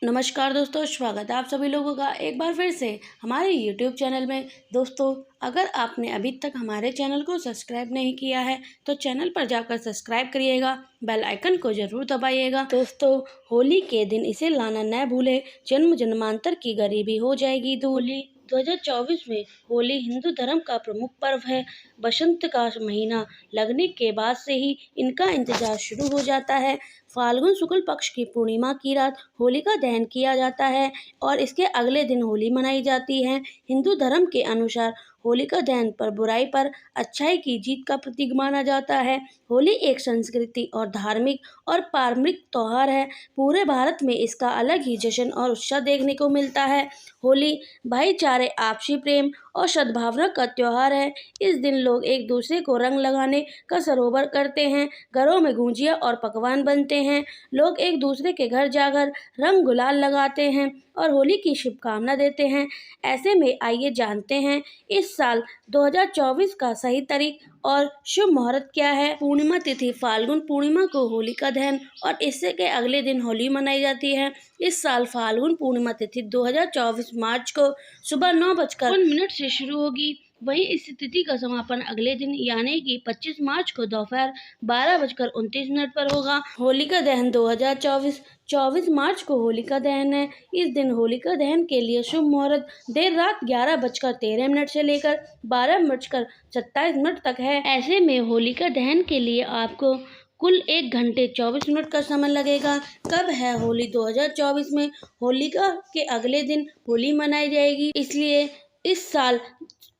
नमस्कार दोस्तों, स्वागत है आप सभी लोगों का एक बार फिर से हमारे YouTube चैनल में। दोस्तों, अगर आपने अभी तक हमारे चैनल को सब्सक्राइब नहीं किया है तो चैनल पर जाकर सब्सक्राइब करिएगा, बेल आइकन को ज़रूर दबाइएगा। दोस्तों, होली के दिन इसे लाना न भूले, जन्म जन्मांतर की गरीबी हो जाएगी दूर। होली 2024 में होली हिंदू धर्म का प्रमुख पर्व है। बसंत का महीना लगने के बाद से ही इनका इंतजार शुरू हो जाता है। फाल्गुन शुक्ल पक्ष की पूर्णिमा की रात होलिका दहन किया जाता है और इसके अगले दिन होली मनाई जाती है। हिंदू धर्म के अनुसार होलिका दहन पर बुराई पर अच्छाई की जीत का प्रतीक माना जाता है। होली एक संस्कृति और धार्मिक और पारंपरिक त्योहार है। पूरे भारत में इसका अलग ही जश्न और उत्साह देखने को मिलता है। होली भाईचारे, आपसी प्रेम और सद्भावना का त्योहार है। इस दिन लोग एक दूसरे को रंग लगाने का सरोवर करते हैं। घरों में गुजिया और पकवान बनते हैं। लोग एक दूसरे के घर जाकर रंग गुलाल लगाते हैं और होली की शुभकामना देते हैं। ऐसे में आइए जानते हैं इस साल 2024 का सही तारीख और शुभ मुहूर्त क्या है। पूर्णिमा तिथि फाल्गुन पूर्णिमा को होलिका दहन और इससे के अगले दिन होली मनाई जाती है। इस साल फाल्गुन पूर्णिमा तिथि 2024 मार्च को सुबह 9:52 से शुरू होगी। वहीं इस तिथि का समापन अगले दिन यानी कि 25 मार्च को दोपहर 12:29 पर होगा। होलिका दहन 2024 24 मार्च को होलिका दहन है। इस दिन होलिका दहन के लिए शुभ मुहूर्त देर रात 11:13 से लेकर 12:27 तक है। ऐसे में होलिका दहन के लिए आपको कुल 1 घंटे 24 मिनट का समय लगेगा। कब है होली 2024 में? होलिका के अगले दिन होली मनाई जाएगी, इसलिए इस साल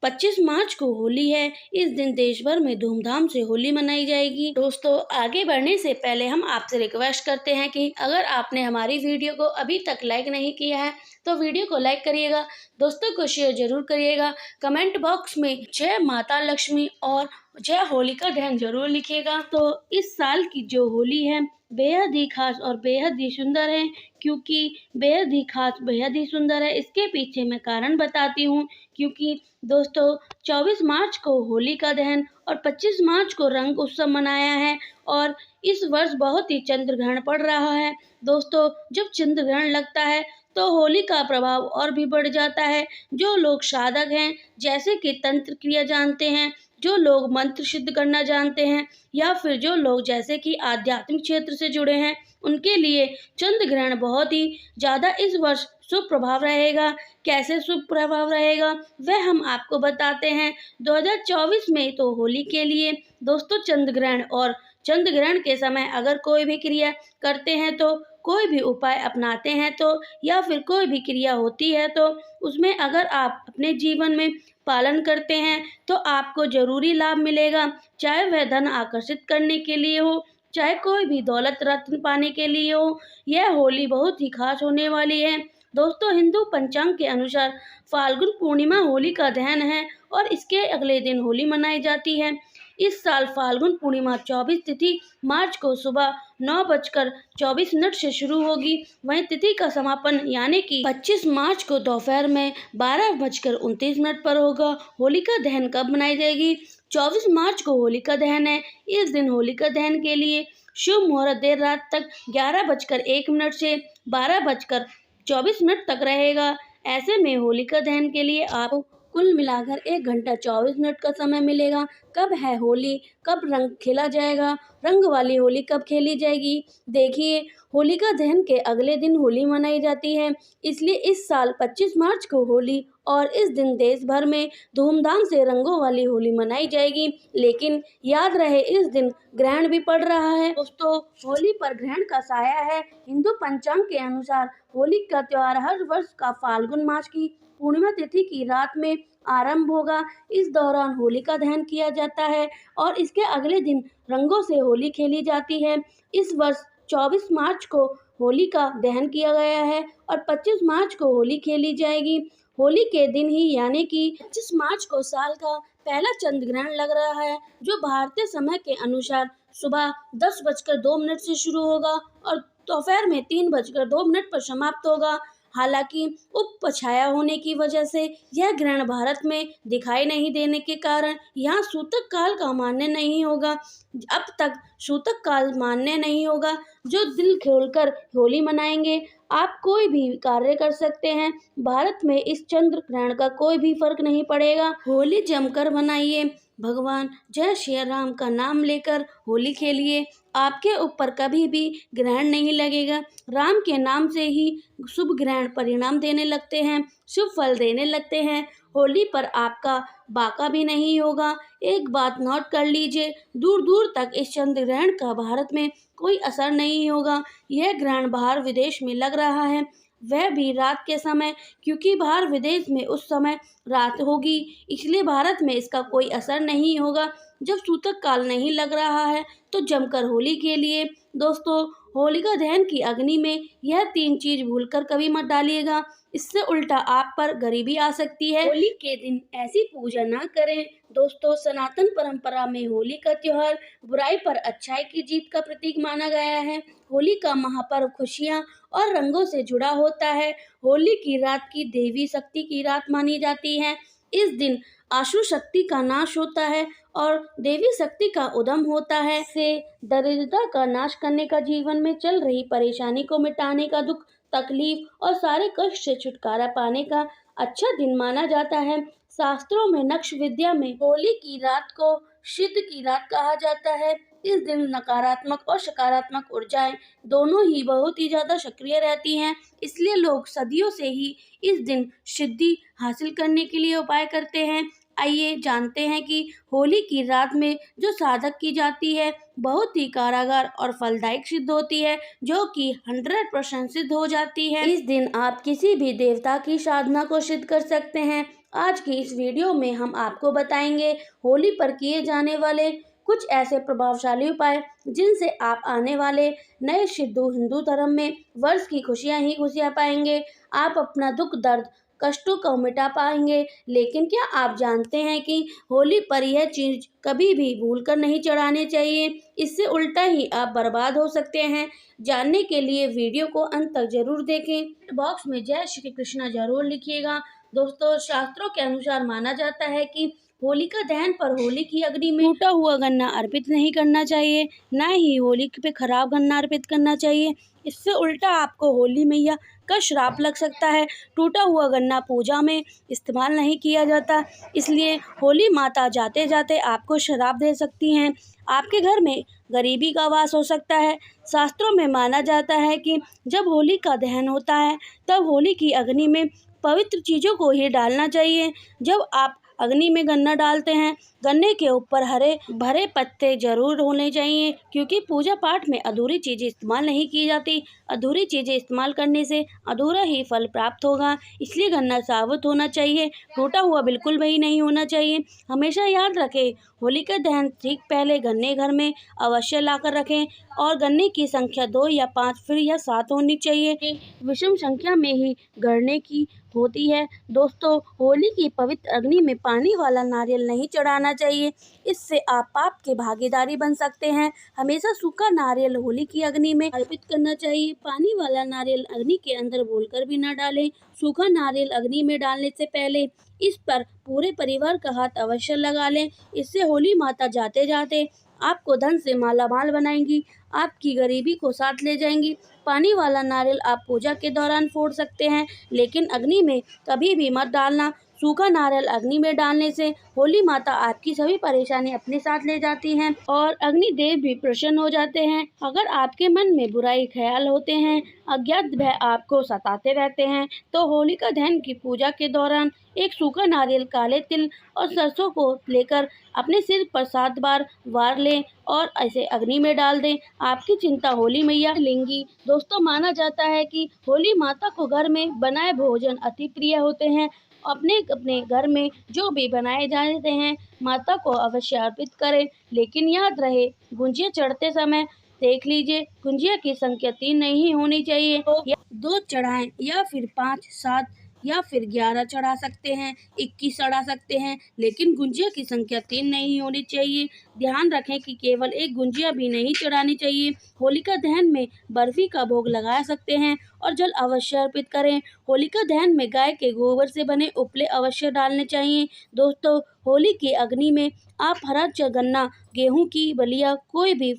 25 मार्च को होली है। इस दिन देश भर में धूमधाम से होली मनाई जाएगी। दोस्तों, आगे बढ़ने से पहले हम आपसे रिक्वेस्ट करते हैं कि अगर आपने हमारी वीडियो को अभी तक लाइक नहीं किया है तो वीडियो को लाइक करिएगा, दोस्तों को शेयर जरूर करिएगा, कमेंट बॉक्स में जय माता लक्ष्मी और जय होलिका दहन जरूर लिखिएगा। तो इस साल की जो होली है बेहद ही खास और बेहद ही सुंदर है। क्योंकि बेहद ही खास बेहद ही सुंदर है, इसके पीछे मैं कारण बताती हूँ। क्योंकि दोस्तों, 24 मार्च को होलिका दहन और 25 मार्च को रंग उत्सव मनाया है और इस वर्ष बहुत ही चंद्र ग्रहण पड़ रहा है। दोस्तों, जब चंद्र ग्रहण लगता है तो होली का प्रभाव और भी बढ़ जाता है। जो लोग साधक हैं, जैसे कि तंत्र क्रिया जानते हैं, जो लोग मंत्र सिद्ध करना जानते हैं या फिर जो लोग जैसे कि आध्यात्मिक क्षेत्र से जुड़े हैं, उनके लिए चंद्र ग्रहण बहुत ही ज़्यादा इस वर्ष शुभ प्रभाव रहेगा। कैसे शुभ प्रभाव रहेगा वह हम आपको बताते हैं। 2024 में तो होली के लिए दोस्तों चंद्र ग्रहण और चंद्र ग्रहण के समय अगर कोई भी क्रिया करते हैं तो कोई भी उपाय अपनाते हैं तो या फिर कोई भी क्रिया होती है तो उसमें अगर आप अपने जीवन में पालन करते हैं तो आपको जरूरी लाभ मिलेगा। चाहे वह धन आकर्षित करने के लिए हो, चाहे कोई भी दौलत रत्न पाने के लिए हो, यह होली बहुत ही खास होने वाली है। दोस्तों, हिंदू पंचांग के अनुसार फाल्गुन पूर्णिमा होली का दहन है और इसके अगले दिन होली मनाई जाती है। इस साल फाल्गुन पूर्णिमा 24 तिथि मार्च को सुबह 9:24 से शुरू होगी। वहीं तिथि का समापन यानी कि 25 मार्च को दोपहर में 12:29 पर होगा। होलिका दहन कब मनाई जाएगी? 24 मार्च को होलिका दहन है। इस दिन होलिका दहन के लिए शुभ मुहूर्त देर रात तक 11:01 से 12:24 तक रहेगा। ऐसे में होलिका दहन के लिए आप कुल मिलाकर 1 घंटा 24 मिनट का समय मिलेगा। कब है होली? कब रंग खेला जाएगा? रंग वाली होली कब खेली जाएगी? देखिए, होलिका दहन के अगले दिन होली मनाई जाती है, इसलिए इस साल 25 मार्च को होली और इस दिन देश भर में धूमधाम से रंगों वाली होली मनाई जाएगी। लेकिन याद रहे, इस दिन ग्रहण भी पड़ रहा है। दोस्तों, होली पर ग्रहण का साया है। हिंदू पंचांग के अनुसार होली का त्योहार हर वर्ष का फाल्गुन मास की पूर्णिमा तिथि की रात में आरंभ होगा। इस दौरान होलिका दहन किया जाता है और इसके अगले दिन रंगों से होली खेली जाती है। इस वर्ष 24 मार्च को होली का दहन किया गया है और 25 मार्च को होली खेली जाएगी। होली के दिन ही यानी कि 25 मार्च को साल का पहला चंद्र ग्रहण लग रहा है, जो भारतीय समय के अनुसार सुबह 10:02 से शुरू होगा और दोपहर में 3:02 पर समाप्त होगा। हालांकि उप छाया होने की वजह से यह ग्रहण भारत में दिखाई नहीं देने के कारण यहाँ सूतक काल का मान्य नहीं होगा। अब तक सूतक काल मान्य नहीं होगा। जो दिल खोलकर होली मनाएंगे आप कोई भी कार्य कर सकते हैं। भारत में इस चंद्र ग्रहण का कोई भी फर्क नहीं पड़ेगा। होली जमकर मनाइए। भगवान जय श्री राम का नाम लेकर होली खेलिए। आपके ऊपर कभी भी ग्रहण नहीं लगेगा। राम के नाम से ही शुभ ग्रहण परिणाम देने लगते हैं, शुभ फल देने लगते हैं। होली पर आपका बाका भी नहीं होगा। एक बात नोट कर लीजिए, दूर दूर तक इस चंद्र ग्रहण का भारत में कोई असर नहीं होगा। यह ग्रहण बाहर विदेश में लग रहा है, वह भी रात के समय, क्योंकि बाहर विदेश में उस समय रात होगी, इसलिए भारत में इसका कोई असर नहीं होगा। जब सूतक काल नहीं लग रहा है तो जमकर होली के लिए दोस्तों, होलिका दहन की अग्नि में यह 3 चीज भूलकर कभी मत डालिएगा, इससे उल्टा आप पर गरीबी आ सकती है। होली के दिन ऐसी पूजा ना करें। दोस्तों, सनातन परंपरा में होली का त्योहार बुराई पर अच्छाई की जीत का प्रतीक माना गया है। होली का महापर्व खुशियां और रंगों से जुड़ा होता है। होली की रात की देवी शक्ति की रात मानी जाती है। इस दिन आशु शक्ति का नाश होता है और देवी शक्ति का उदम होता है। से दरिद्रता का नाश करने का, जीवन में चल रही परेशानी को मिटाने का, दुख तकलीफ और सारे कष्ट से छुटकारा पाने का अच्छा दिन माना जाता है। शास्त्रों में नक्ष विद्या में होली की रात को सिद्ध की रात कहा जाता है। इस दिन नकारात्मक और सकारात्मक ऊर्जाएं दोनों ही बहुत ही ज्यादा सक्रिय रहती हैं, इसलिए लोग सदियों से ही इस दिन सिद्धि हासिल करने के लिए उपाय करते हैं। आइए जानते हैं कि होली की रात में जो साधक की जाती है बहुत ही कारागार और फलदायक सिद्ध होती है, जो कि 100% सिद्ध हो जाती है। इस दिन आप किसी भी देवता की साधना को सिद्ध कर सकते हैं। आज की इस वीडियो में हम आपको बताएंगे होली पर किए जाने वाले कुछ ऐसे प्रभावशाली उपाय जिनसे आप आने वाले नए हिंदू धर्म में वर्ष की खुशियां ही खुशियां पाएंगे। आप अपना दुख दर्द कष्टों को मिटा पाएंगे। लेकिन क्या आप जानते हैं कि होली पर यह चीज कभी भी भूलकर नहीं चढ़ानी चाहिए, इससे उल्टा ही आप बर्बाद हो सकते हैं। जानने के लिए वीडियो को अंत तक जरूर देखें। बॉक्स में जय श्री कृष्णा जरूर लिखिएगा। दोस्तों, शास्त्रों के अनुसार माना जाता है कि होलिका दहन पर होली की अग्नि में टूटा हुआ गन्ना अर्पित नहीं करना चाहिए, न ही होली पे खराब गन्ना अर्पित करना चाहिए। इससे उल्टा आपको होली मैया का श्राप लग सकता है। टूटा हुआ गन्ना पूजा में इस्तेमाल नहीं किया जाता, इसलिए होली माता जाते जाते आपको श्राप दे सकती हैं। आपके घर में गरीबी का वास हो सकता है। शास्त्रों में माना जाता है कि जब होली का दहन होता है तब होली की अग्नि में पवित्र चीज़ों को ही डालना चाहिए। जब आप अग्नि में गन्ना डालते हैं, गन्ने के ऊपर हरे भरे पत्ते जरूर होने चाहिए, क्योंकि पूजा पाठ में अधूरी चीजें इस्तेमाल नहीं की जाती। अधूरी चीजें इस्तेमाल करने से अधूरा ही फल प्राप्त होगा, इसलिए गन्ना साबुत होना चाहिए, टूटा हुआ बिल्कुल भी नहीं होना चाहिए। हमेशा याद रखें, होलिका दहन ठीक पहले गन्ने घर में अवश्य लाकर रखें और गन्ने की संख्या 2 या 5 फिर या 7 होनी चाहिए। विषम संख्या में ही गढ़ने की होती है। दोस्तों, होली की पवित्र अग्नि में पानी वाला नारियल नहीं चढ़ाना चाहिए, इससे आप पाप के भागीदारी बन सकते हैं। हमेशा सूखा नारियल होली की अग्नि में अर्पित करना चाहिए। पानी वाला नारियल अग्नि के अंदर भूलकर भी न डालें। सूखा नारियल अग्नि में डालने से पहले इस पर पूरे परिवार का हाथ अवश्य लगा लें। इससे होली माता जाते जाते आपको धन से मालामाल बनाएंगी, आपकी गरीबी को साथ ले जाएंगी। पानी वाला नारियल आप पूजा के दौरान फोड़ सकते हैं, लेकिन अग्नि में कभी भी मत डालना। सूखा नारियल अग्नि में डालने से होली माता आपकी सभी परेशानी अपने साथ ले जाती हैं और अग्निदेव भी प्रसन्न हो जाते हैं। अगर आपके मन में बुराई ख्याल होते हैं, अज्ञात भय आपको सताते रहते हैं, तो होलिका दहन की पूजा के दौरान एक सूखा नारियल, काले तिल और सरसों को लेकर अपने सिर पर 7 बार वार लें और इसे अग्नि में डाल दें। आपकी चिंता होली मैया लेंगी। दोस्तों, माना जाता है कि होली माता को घर में बनाए भोजन अति प्रिय होते हैं। अपने अपने घर में जो भी बनाए जाते हैं माता को अवश्य अर्पित करें, लेकिन याद रहे गुंजिया चढ़ते समय देख लीजिए गुंजिया की संख्या 3 नहीं होनी चाहिए। या 2 चढ़ाएं या फिर 5, 7 या फिर 11 चढ़ा सकते हैं, 21 चढ़ा सकते हैं, लेकिन गुंजिया की संख्या 3 नहीं होनी चाहिए। ध्यान रखें कि केवल एक गुंजिया भी नहीं चढ़ानी चाहिए। होलिका दहन में बर्फी का भोग लगा सकते हैं और जल अवश्य अर्पित करें। होलिका दहन में गाय के गोबर से बने उपले अवश्य डालने चाहिए। दोस्तों, होली की अग्नि में आप हरा गन्ना, गेहूं की बलिया, कोई भी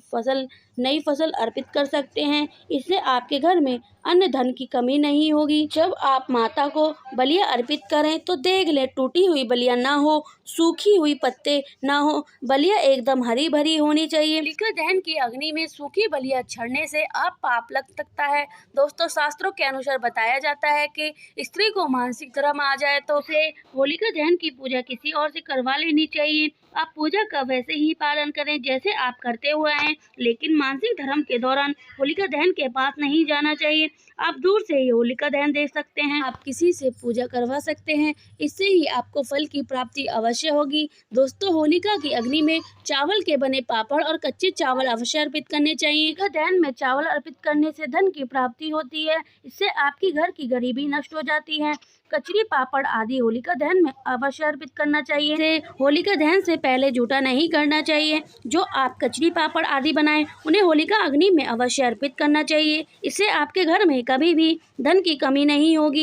नई फसल अर्पित कर सकते हैं। इससे आपके घर में अन्न धन की कमी नहीं होगी। जब आप माता को बलिया अर्पित करें तो देख ले टूटी हुई बलिया ना हो, सूखी हुई पत्ते ना हो, बलिया एकदम हरी भरी होनी चाहिए। होलिका दहन की अग्नि में सूखी बलिया छड़ने से आप पाप लग सकता है। दोस्तों, शास्त्रों के अनुसार बताया जाता है कि स्त्री को मानसिक धर्म आ जाए तो उसे होलिका दहन की पूजा किसी और से करवा लेनी चाहिए। आप पूजा का वैसे ही पालन करें जैसे आप करते हुए हैं, लेकिन मानसिक धर्म के दौरान होलिका दहन के पास नहीं जाना चाहिए। आप दूर से ही होलिका दहन देख सकते हैं। आप किसी से पूजा करवा सकते हैं, इससे ही आपको फल की प्राप्ति अवश्य होगी। दोस्तों, होलिका की अग्नि में चावल के बने पापड़ और कच्चे चावल अवश्य अर्पित करने चाहिए। होलिका दहन में चावल अर्पित करने से धन की प्राप्ति होती है। इससे आपकी घर की गरीबी नष्ट हो जाती है। कचरी पापड़ आदि होलिका दहन में अवश्य अर्पित करना चाहिए। होलिका दहन से पहले जूठा नहीं करना चाहिए। जो आप कचरी पापड़ आदि बनाएं उन्हें होलिका अग्नि में अवश्य अर्पित करना चाहिए। इससे आपके घर में कभी भी धन की कमी नहीं होगी।